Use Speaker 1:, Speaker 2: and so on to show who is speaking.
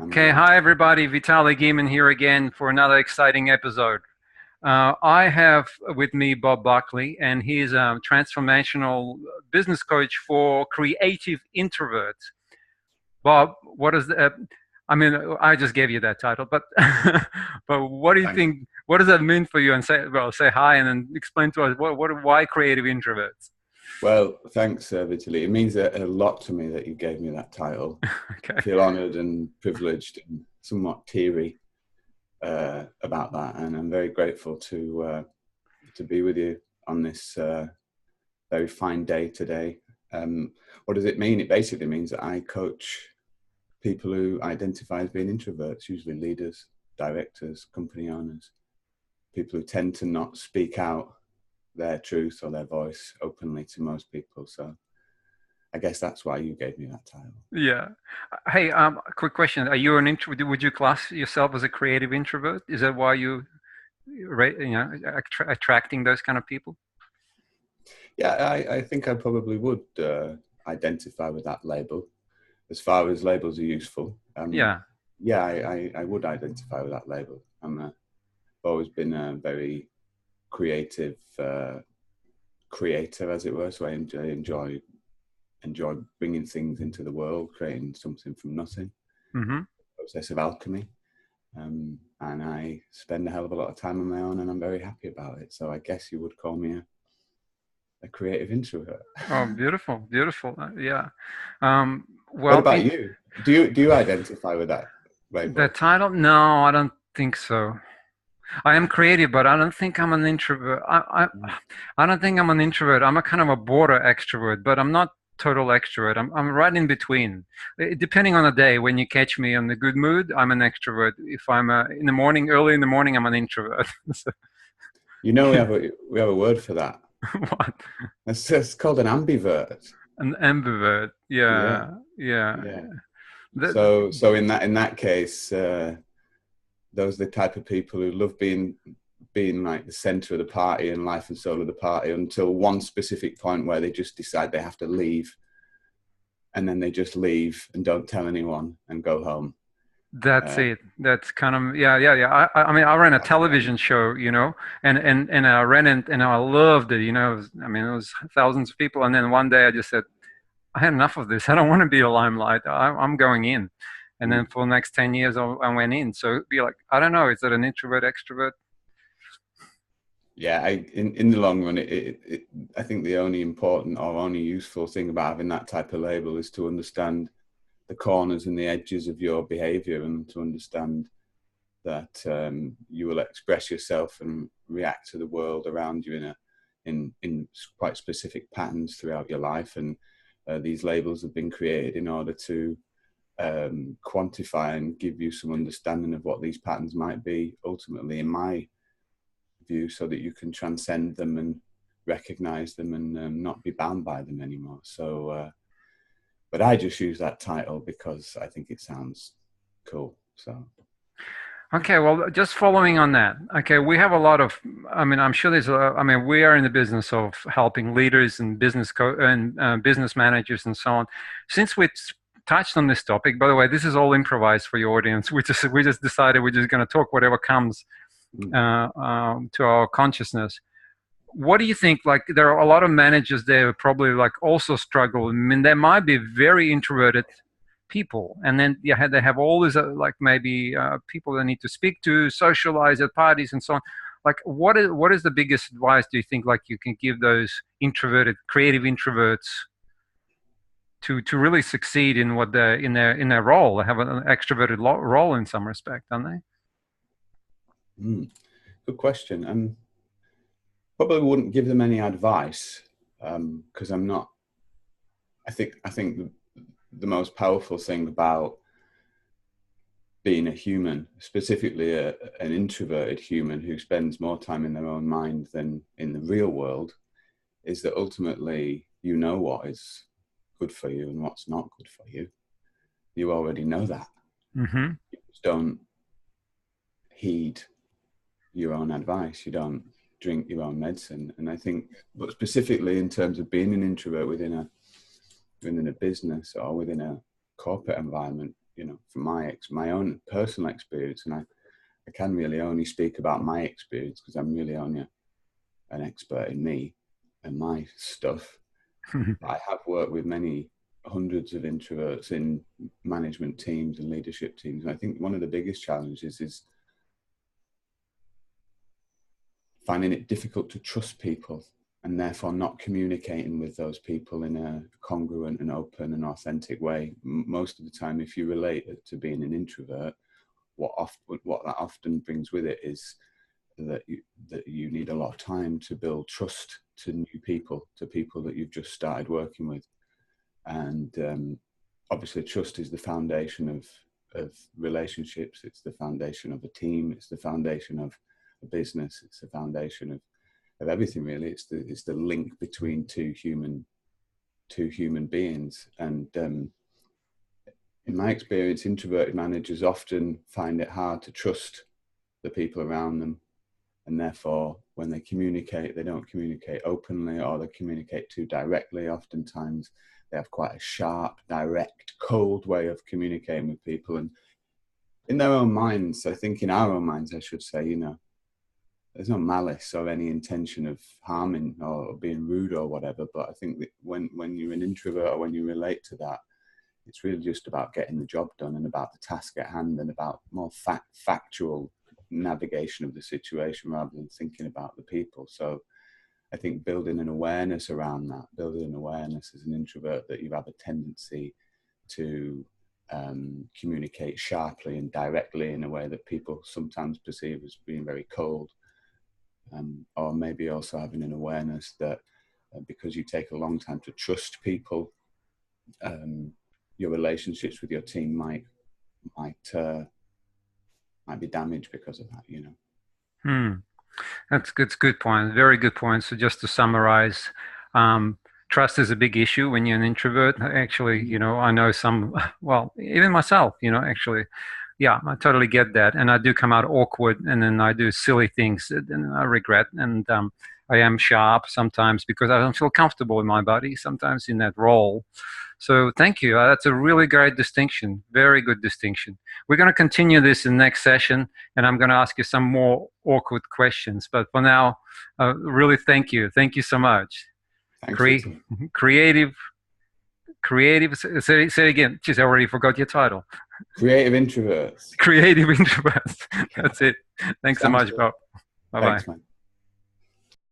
Speaker 1: Okay, hi everybody, Vitaly Gieman here again for another exciting episode. I have with me Bob Buckley, and he's a transformational business coach for creative introverts. Bob, what is the, I mean, I just gave you that title, but but what do you
Speaker 2: Thanks.
Speaker 1: think, what does that mean for you? And say hi and then explain to us why creative introverts?
Speaker 2: Well, thanks, Vitaly. It means a lot to me that you gave me that title. I
Speaker 1: Okay.
Speaker 2: feel honoured and privileged and somewhat teary about that, and I'm very grateful to be with you on this very fine day today. What does it mean? It basically means that I coach people who identify as being introverts, usually leaders, directors, company owners, people who tend to not speak out their truth or their voice openly to most people. So I guess that's why you gave me that title.
Speaker 1: Yeah. Hey, quick question. Are you an introvert? Would you class yourself as a creative introvert? Is that why attracting those kind of people?
Speaker 2: Yeah, I think I probably would identify with that label as far as labels are useful.
Speaker 1: Yeah.
Speaker 2: Yeah, I would identify with that label. I've always been a very creative creator, as it were. So I enjoy bringing things into the world, creating something from nothing.
Speaker 1: Hmm.
Speaker 2: Process of alchemy. And I spend a hell of a lot of time on my own, and I'm very happy about it. So I guess you would call me a creative introvert.
Speaker 1: Oh, beautiful, beautiful. Yeah.
Speaker 2: What
Speaker 1: Well,
Speaker 2: about you? Do you identify with that
Speaker 1: the
Speaker 2: label?
Speaker 1: title? No, I don't think so. I am creative, but I don't think I'm an introvert. I don't think I'm an introvert. I'm a kind of a border extrovert, but I'm not total extrovert. I'm right in between. Depending on the day, when you catch me in a good mood, I'm an extrovert. If I'm in the morning, early in the morning, I'm an introvert. So,
Speaker 2: You know, we have a word for that.
Speaker 1: what?
Speaker 2: It's called an ambivert.
Speaker 1: An ambivert.
Speaker 2: Yeah,
Speaker 1: Yeah, yeah.
Speaker 2: yeah.
Speaker 1: That,
Speaker 2: So in that case, those are the type of people who love being like the center of the party and life and soul of the party until one specific point where they just decide they have to leave, and then they just leave and don't tell anyone and go home.
Speaker 1: That's
Speaker 2: Uh,
Speaker 1: it. That's kind of yeah, yeah, yeah. I mean, I ran a
Speaker 2: that's what I
Speaker 1: television
Speaker 2: mean.
Speaker 1: show, and I ran it, and I loved it. I mean, it was thousands of people, and then one day I just said, I had enough of this. I don't want to be a limelight. I'm going in, and then
Speaker 2: Mm.
Speaker 1: for the next 10 years, I went in. So it'd be like, I don't know, is it an introvert, extrovert?
Speaker 2: Yeah, in the long run, I think the only important or only useful thing about having that type of label is to understand the corners and the edges of your behavior, and to understand that you will express yourself and react to the world around you in quite specific patterns throughout your life. And these labels have been created in order to quantify and give you some understanding of what these patterns might be, ultimately, in my view, so that you can transcend them and recognize them and not be bound by them anymore. So, but I just use that title because I think it sounds cool. So,
Speaker 1: Okay, well, just following on that. Okay, we have a lot of, I mean, I'm sure I mean, we are in the business of helping leaders and business managers and so on. Since we touched on this topic, by the way, this is all improvised for your audience. We just decided we're just going to talk whatever comes
Speaker 2: mm,
Speaker 1: to our consciousness. What do you think? Like, there are a lot of managers there who probably like also struggle. I mean, they might be very introverted people, and then they have all these like maybe people they need to speak to, socialize at parties and so on. Like, what is the biggest advice do you think like you can give those introverted creative introverts to really succeed in what they in their role? They have an extroverted role in some respect, don't they?
Speaker 2: mm. Good question. Probably wouldn't give them any advice because I'm not. I think the most powerful thing about being a human, specifically an introverted human who spends more time in their own mind than in the real world, is that ultimately you know what is good for you and what's not good for you. You already know that.
Speaker 1: Mm-hmm.
Speaker 2: You just don't heed your own advice. You don't drink your own medicine. And I think, but specifically in terms of being an introvert within a business or within a corporate environment, from my own personal experience, and I can really only speak about my experience because I'm really only an expert in me and my stuff. I have worked with many hundreds of introverts in management teams and leadership teams. And I think one of the biggest challenges is finding it difficult to trust people, and therefore not communicating with those people in a congruent and open and authentic way. Most of the time, if you relate it to being an introvert, what that often brings with it is that you need a lot of time to build trust to new people, to people that you've just started working with. And obviously trust is the foundation of relationships. It's the foundation of a team. It's the foundation of a business. It's the foundation of everything, really. It's the link between two human beings. And in my experience, introverted managers often find it hard to trust the people around them. And therefore, when they communicate, they don't communicate openly, or they communicate too directly. Oftentimes, they have quite a sharp, direct, cold way of communicating with people. And in their own minds, I think in our own minds, I should say, there's no malice or any intention of harming or being rude or whatever. But I think that when you're an introvert, or when you relate to that, it's really just about getting the job done and about the task at hand, and about more factual navigation of the situation rather than thinking about the people. So I think building an awareness around that, building an awareness as an introvert that you have a tendency to communicate sharply and directly in a way that people sometimes perceive as being very cold, or maybe also having an awareness that because you take a long time to trust people, your relationships with your team might be damaged because of that.
Speaker 1: That's good point. Very good point. So just to summarize, trust is a big issue when you're an introvert. Actually, I know even myself, actually, yeah, I totally get that. And I do come out awkward, and then I do silly things and I regret. And I am sharp sometimes because I don't feel comfortable in my body sometimes in that role. So thank you. That's a really great distinction. Very good distinction. We're going to continue this in the next session, and I'm going to ask you some more awkward questions. But for now, really thank you. Thank you so much. Creative. Say it again. Jeez, I already forgot your title.
Speaker 2: Creative Introverts.
Speaker 1: Creative Introverts. That's it. Thanks so much, Bob. Bye-bye.
Speaker 2: Thanks, man.